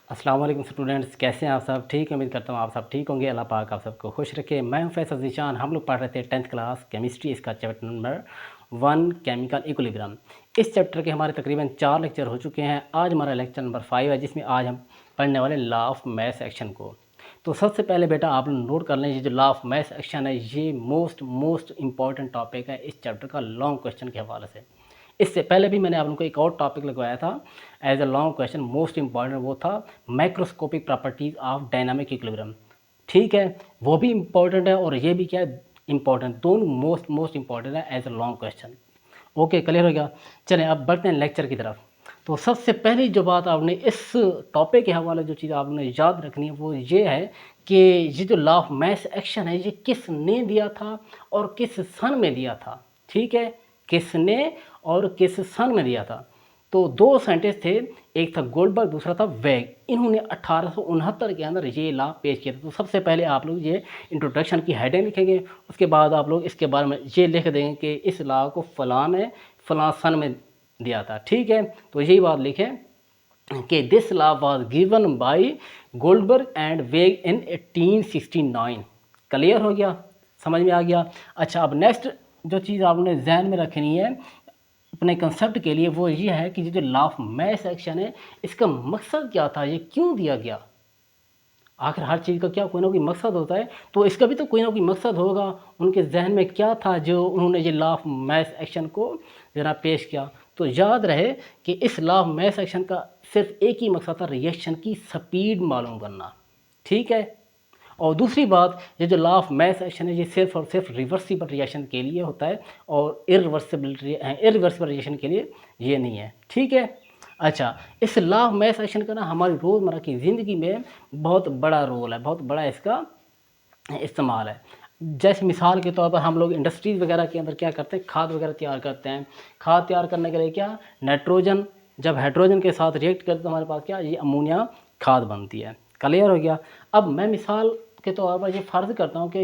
अस्सलाम वालेकुम स्टूडेंट्स, कैसे हैं आप सब? ठीक है, उम्मीद करता हूँ आप सब ठीक होंगे। अल्लाह पाक आप सबको खुश रखे। मैं हूँ फैसल ज़ीशान। हम लोग पढ़ रहे थे 10th क्लास केमिस्ट्री, इसका चैप्टर नंबर 1 केमिकल इक्विलिब्रियम। इस चैप्टर के हमारे तकरीबन 4 लेक्चर हो चुके हैं। आज हमारा लेक्चर नंबर 5 है, जिसमें आज हम पढ़ने वाले लॉ ऑफ मास एक्शन को। तो सबसे पहले बेटा आप लोग नोट कर लें, ये जो लॉ ऑफ मास एक्शन है ये मोस्ट इंपॉर्टेंट टॉपिक है इस चैप्टर का लॉन्ग क्वेश्चन के हवाले से। इससे पहले भी मैंने आप लोगों को एक और टॉपिक लगवाया था as a long question, most important, वो था microscopic properties of dynamic equilibrium. ठीक है, वो भी इम्पॉर्टेंट है और ये भी क्या है, इम्पॉर्टेंट। दोनों मोस्ट इंपॉर्टेंट है as a long question. Okay, clear हो गया। चलें अब बढ़ते हैं लेक्चर की तरफ। तो सबसे पहली जो बात आपने इस टॉपिक के हवाले जो चीज़ आपने याद रखनी है वो ये है कि ये जो लॉ ऑफ मास एक्शन है ये किसने दिया था और किस सन में दिया था। ठीक है, किसने और किस सन में दिया था। तो दो साइंटिस्ट थे, एक था गोल्डबर्ग, दूसरा था वेग। इन्होंने 1869 के अंदर ये लॉ पेश किया था। तो सबसे पहले आप लोग ये इंट्रोडक्शन की हेडिंग लिखेंगे, उसके बाद आप लोग इसके बारे में ये लिख देंगे कि इस लॉ को फलां ने फलां सन में दिया था। ठीक है, तो यही बात लिखें कि this law was given by Goldberg and वेग इन 1869। क्लियर हो गया, समझ में आ गया। अच्छा, अब नेक्स्ट जो चीज़ आपने जहन में रखनी है अपने कंसेप्ट के लिए वो ये है कि जो लॉ ऑफ मास एक्शन है इसका मकसद क्या था, ये क्यों दिया गया। आखिर हर चीज़ का क्या कोई ना कोई मकसद होता है, तो इसका भी तो कोई ना कोई मकसद होगा। उनके जहन में क्या था जो उन्होंने ये लॉ ऑफ मास एक्शन को ज़रा पेश किया। तो याद रहे कि इस लॉ ऑफ मास एक्शन का सिर्फ एक ही मकसद था, रिएक्शन की स्पीड मालूम करना। ठीक है, और दूसरी बात, ये जो लॉ ऑफ मास एक्शन है ये सिर्फ और सिर्फ रिवर्सिबल रिएक्शन के लिए होता है और इरिवर्सिबल रिएक्शन के लिए ये नहीं है। ठीक है। अच्छा, इस लॉ ऑफ मास एक्शन का ना हमारी रोज़मर्रा की ज़िंदगी में बहुत बड़ा रोल है, बहुत बड़ा इसका इस्तेमाल है। जैसे मिसाल के तौर पर हम लोग इंडस्ट्रीज़ वगैरह के अंदर क्या करते हैं, खाद वगैरह तैयार करते हैं। खाद तैयार करने के लिए क्या, नाइट्रोजन जब हाइड्रोजन के साथ रिएक्ट करते तो हमारे पास क्या, ये अमोनिया खाद बनती है। क्लियर हो गया। अब मैं मिसाल के तौर पर ये फ़र्ज़ करता हूँ कि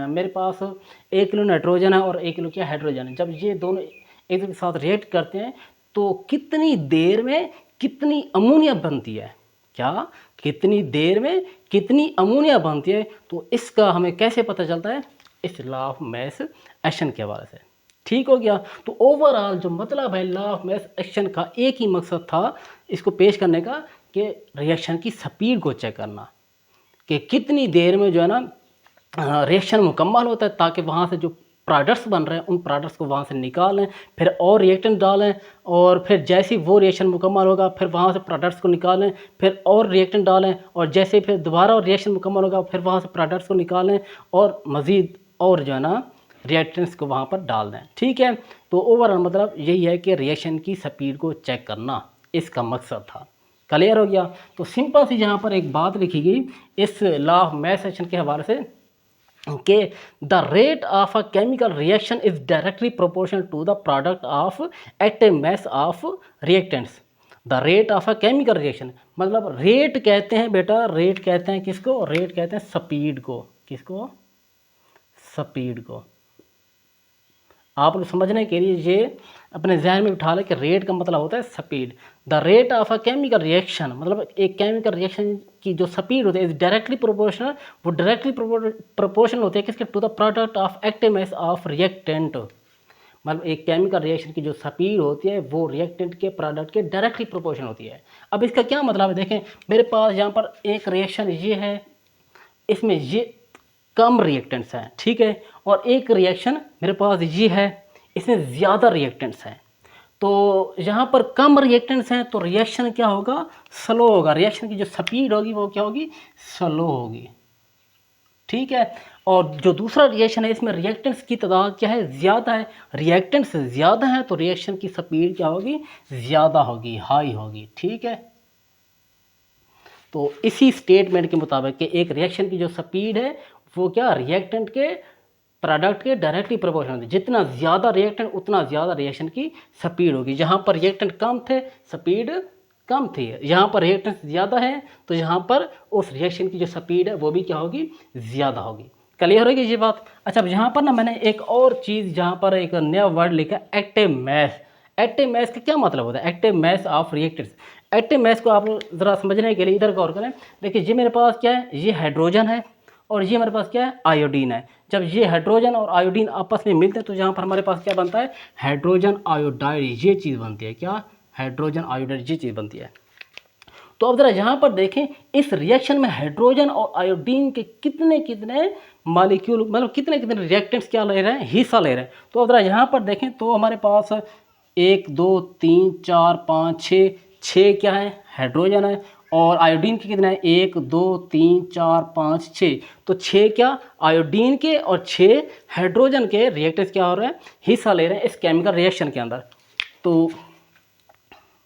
मेरे पास 1 किलो नाइट्रोजन है और 1 किलो क्या हाइड्रोजन है। जब ये दोनों एक दूसरे के साथ रिएक्ट करते हैं तो कितनी देर में कितनी अमोनिया बनती है, क्या कितनी देर में कितनी अमोनिया बनती है, तो इसका हमें कैसे पता चलता है, इस लॉ ऑफ मास एक्शन के हवाले से। ठीक हो गया। तो ओवरऑल जो मतलब है लॉ ऑफ मास एक्शन का एक ही मकसद था इसको पेश करने का कि रिएक्शन की स्पीड को चेक करना कि कितनी देर में जो है ना रिएक्शन मुकम्मल होता है, ताकि वहाँ से जो प्रोडक्ट्स बन रहे हैं उन प्रोडक्ट्स को वहाँ से निकालें, फिर और रिएक्टेंट डालें, और फिर जैसे ही वो रिएक्शन मुकम्मल होगा फिर वहाँ से प्रोडक्ट्स को निकालें, फिर और रिएक्टेंट डालें, और जैसे फिर दोबारा रिएक्शन मुकम्मल होगा फिर वहाँ से प्रोडक्ट्स को निकालें और मज़ीद और जो है ना रिएक्टेंट्स को वहाँ पर डाल दें। ठीक है, तो ओवरऑल मतलब यही है कि रिएक्शन की स्पीड को चेक करना इसका मकसद था। क्लियर हो गया। तो सिंपल सी यहाँ पर एक बात लिखी गई इस लॉ ऑफ मास एक्शन के हवाले से कि the rate of a chemical reaction is directly proportional to the product of active mass of reactants. The rate of a chemical reaction मतलब रेट कहते हैं बेटा, रेट कहते हैं किसको, रेट कहते हैं स्पीड को। किसको, स्पीड को। आप लोग समझने के लिए ये अपने जहन में बिठा लें कि रेट का मतलब होता है speed. The rate of a chemical reaction मतलब एक केमिकल रिएक्शन की जो स्पीड होती है इज डायरेक्टली प्रोपोर्शनल, वो डायरेक्टली प्रोपोर्शनल होती है किसके, to the product of active mass of reactant. मतलब एक केमिकल रिएक्शन की जो स्पीड होती है वो रिएक्टेंट के प्रोडक्ट के डायरेक्टली प्रोपोर्शनल होती है। अब इसका क्या मतलब है, देखें मेरे पास यहाँ पर एक रिएक्शन ये है, इसमें ये कम रिएक्टेंट्स हैं, ठीक है, और एक रिएक्शन मेरे पास ये है, इसमें ज़्यादा रिएक्टेंट्स हैं। तो यहाँ पर कम रिएक्टेंट्स हैं तो रिएक्शन क्या होगा, स्लो होगा। रिएक्शन की जो स्पीड होगी वो क्या होगी, स्लो होगी। ठीक है, और जो दूसरा रिएक्शन है इसमें रिएक्टेंट्स की तादाद क्या है, ज़्यादा है। रिएक्टेंट्स ज़्यादा है तो रिएक्शन की स्पीड क्या होगी, ज़्यादा होगी, हाई होगी। ठीक है, तो इसी स्टेटमेंट के मुताबिक कि एक रिएक्शन की जो स्पीड है वो क्या, रिएक्टेंट के प्रोडक्ट के डायरेक्टली प्रोपोर्शनल होती है। जितना ज़्यादा रिएक्टेंट उतना ज़्यादा रिएक्शन की स्पीड होगी। जहाँ पर रिएक्टेंट कम थे स्पीड कम थी, यहाँ पर रिएक्टेंट ज़्यादा है तो यहाँ पर उस रिएक्शन की जो स्पीड है वो भी क्या होगी, ज़्यादा होगी। क्लियर होगी ये बात। अच्छा, अब यहाँ पर ना मैंने एक और चीज़, जहाँ पर एक नया वर्ड लिखा, एक्टिव मास। एक्टिव मास का क्या मतलब होता है, active mass of reactants. Active math को आप ज़रा समझने के लिए इधर गौर करें। देखिए ये मेरे पास क्या है, ये हाइड्रोजन है और ये हमारे पास क्या है, आयोडीन है। जब ये हाइड्रोजन और आयोडीन आपस में मिलते हैं तो यहाँ पर हमारे पास क्या बनता है, हाइड्रोजन आयोडाइड, ये चीज़ बनती है। क्या, हाइड्रोजन आयोडाइड, ये चीज़ बनती है। तो अब ज़रा यहाँ पर देखें, इस रिएक्शन में हाइड्रोजन और आयोडीन के कितने कितने मॉलिक्यूल, मतलब कितने कितने रिएक्टेंट्स क्या ले रहे हैं, हिस्सा ले रहे हैं। तो अब ज़रा यहाँ पर देखें तो हमारे पास 1 2 3 4 5 6, 6 क्या है, हाइड्रोजन है, और आयोडीन के कितने हैं, 1 2 3 4 5 6। तो 6 क्या आयोडीन के और 6 हाइड्रोजन के रिएक्टेंट्स क्या हो रहे हैं, हिस्सा ले रहे हैं इस केमिकल रिएक्शन के अंदर। तो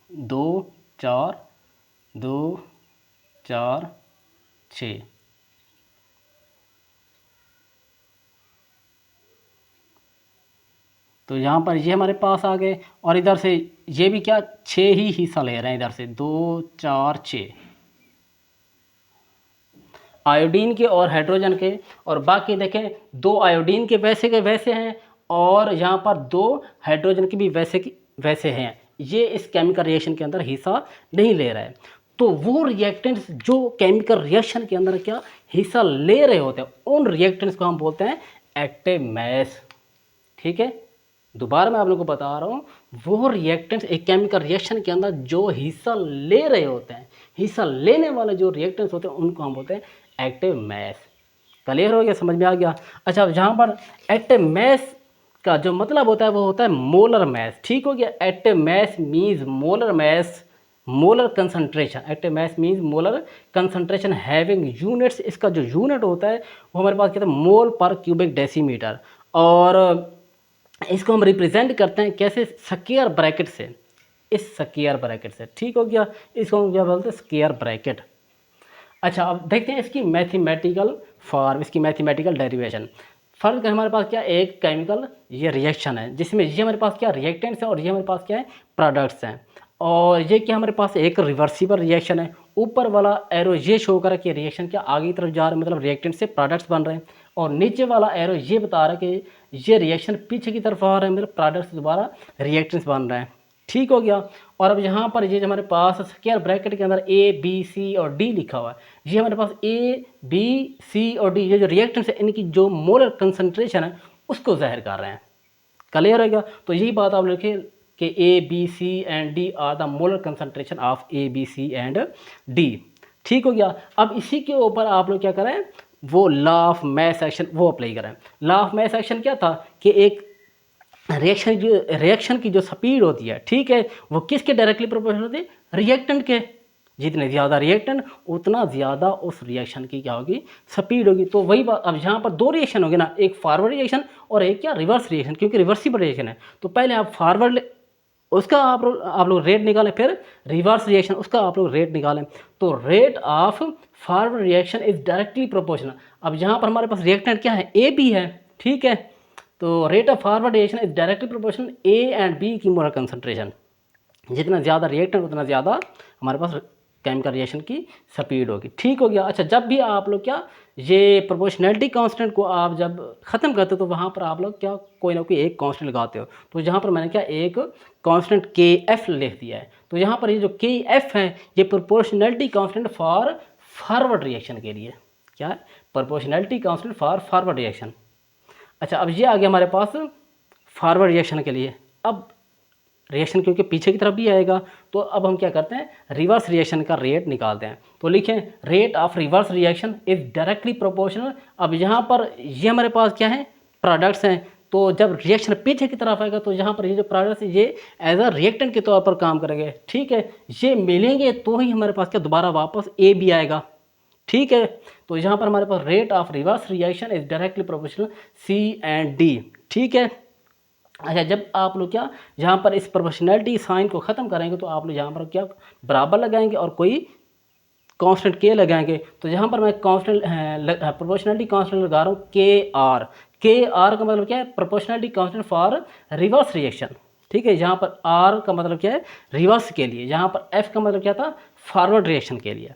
2 4 2 4 6, तो यहाँ पर ये हमारे पास आ गए, और इधर से ये भी क्या 6 ही हिस्सा ले रहे हैं, इधर से 2 4 6 आयोडीन के और हाइड्रोजन के। और बाकी देखें 2 आयोडीन के वैसे हैं, और यहाँ पर 2 हाइड्रोजन के भी वैसे हैं। ये इस केमिकल रिएक्शन के अंदर हिस्सा नहीं ले रहा है। तो वो रिएक्टेंट्स जो केमिकल रिएक्शन के अंदर क्या हिस्सा ले रहे होते हैं, उन रिएक्टेंट्स को हम बोलते हैं एक्टिव मैस। ठीक है, दोबारा मैं आप लोगों को बता रहा हूँ, वो रिएक्टेंट्स एक केमिकल रिएक्शन के अंदर जो हिस्सा ले रहे होते हैं, हिस्सा लेने वाले जो रिएक्टेंट्स होते हैं, उनको हम बोलते हैं एक्टिव मैस। क्लियर हो गया, समझ में आ गया। अच्छा, अब जहाँ पर एक्टिव मैस का जो मतलब होता है वो होता है मोलर मैस। ठीक हो गया, active mass means molar mass, molar concentration. Active mass means molar concentration having units. इसका जो यूनिट होता है वो हमारे पास कहते हैं मोल पर क्यूबिक डेसीमीटर, और इसको हम रिप्रेजेंट करते हैं कैसे, स्क्वायर ब्रैकेट से, इस स्क्वायर ब्रैकेट से। ठीक हो गया, इसको हम क्या बोलते हैं, स्क्वायर ब्रैकेट। अच्छा, अब देखते हैं इसकी मैथमेटिकल फॉर्म, इसकी मैथमेटिकल डेरिवेशन। फर्स्ट हमारे पास क्या, एक केमिकल ये रिएक्शन है जिसमें ये हमारे पास क्या रिएक्टेंट्स हैं और ये हमारे पास क्या है प्रोडक्ट्स हैं, और ये क्या हमारे पास एक रिवर्सिबल रिएक्शन है। ऊपर वाला एरो ये शो कर रहा है कि रिएक्शन क्या आगे की तरफ जा रहा है, मतलब रिएक्टेंट से प्रोडक्ट्स बन रहे हैं, और नीचे वाला एरो ये बता रहा है कि ये रिएक्शन पीछे की तरफ आ रहा है, मतलब प्रोडक्ट्स दोबारा रिएक्टेंट्स बन रहे हैं। ठीक हो गया। और अब यहाँ पर ये हमारे पास स्क्वायर ब्रैकेट के अंदर ए बी सी और डी लिखा हुआ है। ये हमारे पास ए बी सी और डी ये जो रिएक्टेंट्स है इनकी जो मोलर कंसंट्रेशन है उसको ज़ाहिर कर रहे हैं। क्लियर हो गया। तो यही बात आप लिखें कि A B C and D are the molar concentration of A B C and D. ठीक हो गया। अब इसी के ऊपर आप लोग क्या करें, वो लॉ ऑफ मैस एक्शन वो अप्लाई करें। लॉ ऑफ मैस एक्शन क्या था कि एक रिएक्शन की जो स्पीड होती है, ठीक है, वो किसके डायरेक्टली प्रोपोर्शनल होती है, रिएक्टेंट के। जितने ज़्यादा रिएक्टेंट उतना ज़्यादा उस रिएक्शन की क्या होगी, स्पीड होगी। तो वही बात, अब यहाँ पर 2 रिएक्शन होंगे ना, एक फॉरवर्ड रिएक्शन और एक क्या रिवर्स रिएक्शन, क्योंकि रिवर्सिबल रिएक्शन है। तो पहले आप फॉरवर्ड उसका आप लोग रेट निकालें, फिर रिवर्स रिएक्शन उसका आप लोग रेट निकालें। तो rate of forward reaction is directly proportional. अब यहाँ पर हमारे पास रिएक्टेंट क्या है, ए बी है, ठीक है। तो rate of forward reaction is directly proportional A and B की मोलर कंसंट्रेशन। जितना ज़्यादा रिएक्टेंट उतना ज़्यादा हमारे पास केमिकल रिएक्शन की स्पीड होगी। ठीक हो गया। अच्छा, जब भी आप लोग क्या ये प्रोपोर्शनैलिटी कांस्टेंट को आप जब ख़त्म करते हो तो वहाँ पर आप लोग क्या कोई ना कोई एक कांस्टेंट लगाते हो। तो यहाँ पर मैंने क्या एक कांस्टेंट के एफ लिख दिया है। तो यहाँ पर ये जो के एफ है ये proportionality constant for forward reaction के लिए, क्या है, proportionality constant for forward reaction. अच्छा, अब ये आ गया हमारे पास फॉरवर्ड रिएक्शन के लिए। अब रिएक्शन क्योंकि पीछे की तरफ भी आएगा, तो अब हम क्या करते हैं, रिवर्स रिएक्शन का रेट निकालते हैं। तो लिखें rate of reverse reaction is directly proportional. अब यहाँ पर ये हमारे पास क्या है, प्रोडक्ट्स हैं। तो जब रिएक्शन पीछे की तरफ आएगा तो यहाँ पर ये जो प्रोडक्ट्स ये एज अ रिएक्टेंट के तौर पर काम करेंगे, ठीक है। ये मिलेंगे तो ही हमारे पास क्या दोबारा वापस ए भी आएगा, ठीक है। तो यहाँ पर हमारे पास rate of reverse reaction is directly proportional C and D, ठीक है। अच्छा, जब आप लोग क्या यहाँ पर इस प्रोपोर्शनैलिटी साइन को ख़त्म करेंगे तो आप लोग यहाँ पर क्या बराबर लगाएंगे और कोई कांस्टेंट के लगाएंगे। तो यहाँ पर मैं कांस्टेंट प्रोपोर्शनैलिटी कांस्टेंट लगा रहा हूँ के आर। के आर का मतलब क्या है, proportionality constant for reverse reaction, ठीक है। यहाँ पर आर का मतलब क्या है, रिवर्स के लिए। यहाँ पर एफ का मतलब क्या था, फॉरवर्ड रिएक्शन के लिए।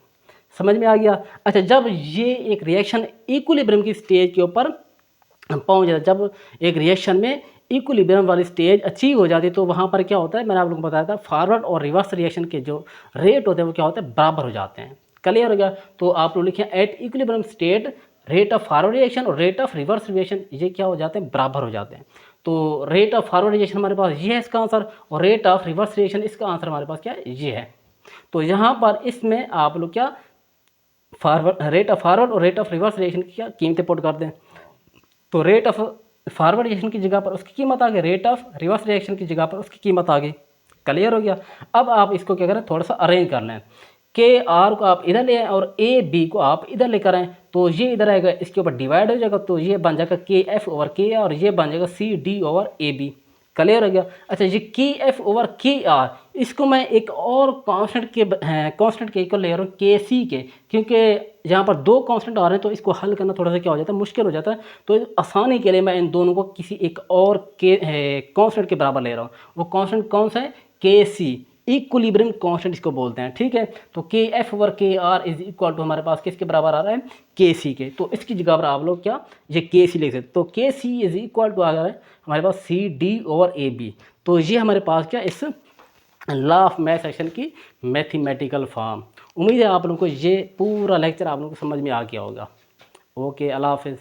समझ में आ गया। अच्छा, जब ये एक रिएक्शन इक्विलिब्रियम की स्टेज के ऊपर पहुंच जाता है। जब एक रिएक्शन में इक्विलिब्रियम वाली स्टेज अचीव हो जाती है तो वहाँ पर क्या होता है, मैंने आप लोगों को बताया था, फॉरवर्ड और रिवर्स रिएक्शन के जो रेट होते हैं वो क्या होते हैं, बराबर हो जाते हैं। क्लियर हो गया। तो आप लोग लिखें at equilibrium state rate of forward reaction और रेट ऑफ रिवर्स रिएक्शन ये क्या हो जाते हैं, बराबर हो जाते हैं। तो रेट ऑफ फॉरवर्ड रिएक्शन हमारे पास ये है इसका आंसर, और रेट ऑफ रिवर्स रिएक्शन इसका आंसर हमारे पास क्या है, ये है। तो यहाँ पर इसमें आप लोग क्या रेट ऑफ फॉरवर्ड और रेट ऑफ रिवर्स रिएक्शन की क्या कीमतें पुट कर दें। तो रेट ऑफ फॉरवर्ड रिएक्शन की जगह पर उसकी कीमत आ गई, रेट ऑफ रिवर्स रिएक्शन की जगह पर उसकी कीमत आ गई। क्लियर हो गया। अब आप इसको क्या करें, थोड़ा सा अरेंज कर लें। के आर को आप इधर ले आएँ और ए बी को आप इधर लेकर आएँ, तो ये इधर आएगा, इसके ऊपर डिवाइड हो जाएगा, तो ये बन जाएगा के एफ ओवर के आर, और ये बन जाएगा C D over A B. Clear हो गया। अच्छा, ये के एफ ओवर के आर, इसको मैं एक और कांस्टेंट के इक्वल ले रहा हूँ के सी के, क्योंकि यहाँ पर दो कांस्टेंट आ रहे हैं तो इसको हल करना थोड़ा सा क्या हो जाता है, मुश्किल हो जाता है। तो आसानी के लिए मैं इन दोनों को किसी एक और के कांस्टेंट के बराबर ले रहा हूँ। वो कांस्टेंट कौन सा है, के सी, इक्विलिब्रियम कांस्टेंट इसको बोलते हैं। ठीक है। तो के एफ ओवर के आर इज इक्वल टू हमारे पास किसके बराबर आ रहा है, के सी के। तो इसकी जगह पर आप लोग क्या ये के सी लिख सकते। तो K C is equal to आ रहा है हमारे पास C D over A B. तो ये हमारे पास क्या इस लॉ ऑफ मैथ सेक्शन की मैथमेटिकल फॉर्म। उम्मीद है आप लोगों को ये पूरा लेक्चर आप लोगों को समझ में आ गया होगा। ओके, अल्लाह हाफिज़।